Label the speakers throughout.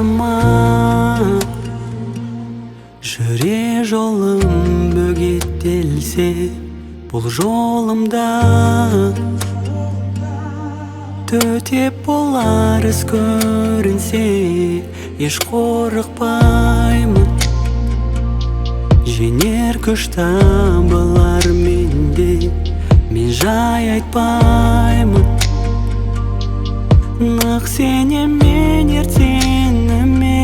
Speaker 1: қадама, жүре жолым бөгеттелсе, бұл жолымда төтеп болар із көрінсе, еш қорықпаймын. Жеңер күш табылар менде, мен жай айтпаймын. Нық сенемен ертеңіме,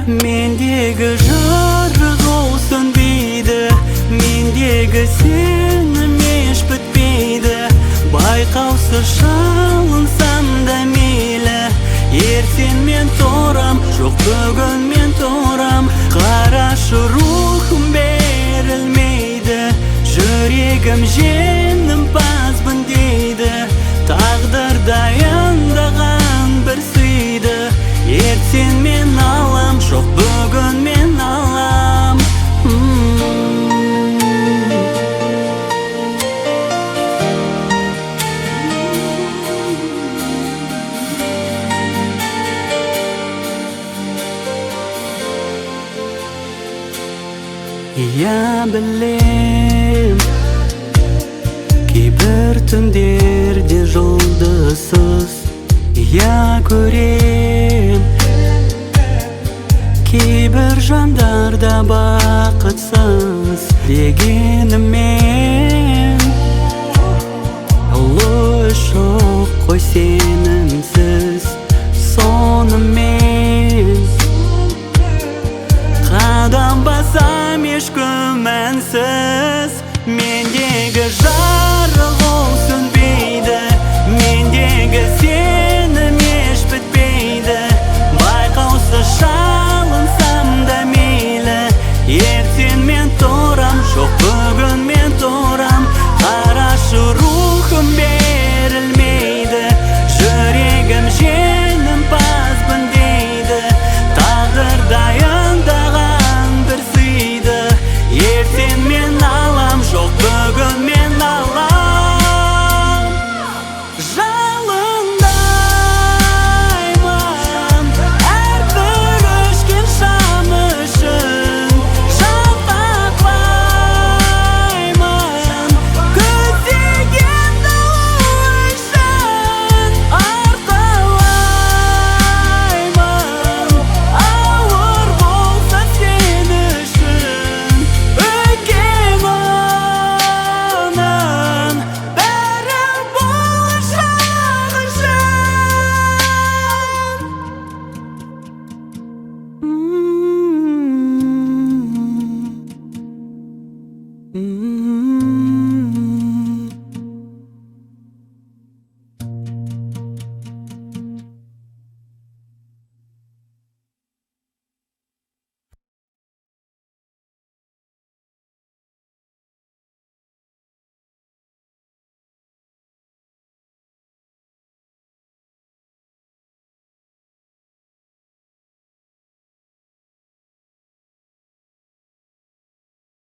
Speaker 1: мендегі жарық ол сөнбейді, мендегі сенім еш бітпейді. Байқаусыз шалынсам да мейлі, ертең мен тұрам, жоқ бүгін мен тұрам. Қарашы рухым берілмейді, жүрегім жеңімпазбын дейді. Тағдыр дайындаған бір сыйды, ертең мен алам, жоқ бүгін мен алам. Я білем, кейбір түндерде жұлдызсыз я көрем, кейбір жандарда бақытсыз дегенімен. Ұлы жоқ қой сенімсіз сонымен, қадам басам еш күмәнсіз. Мендегі жарық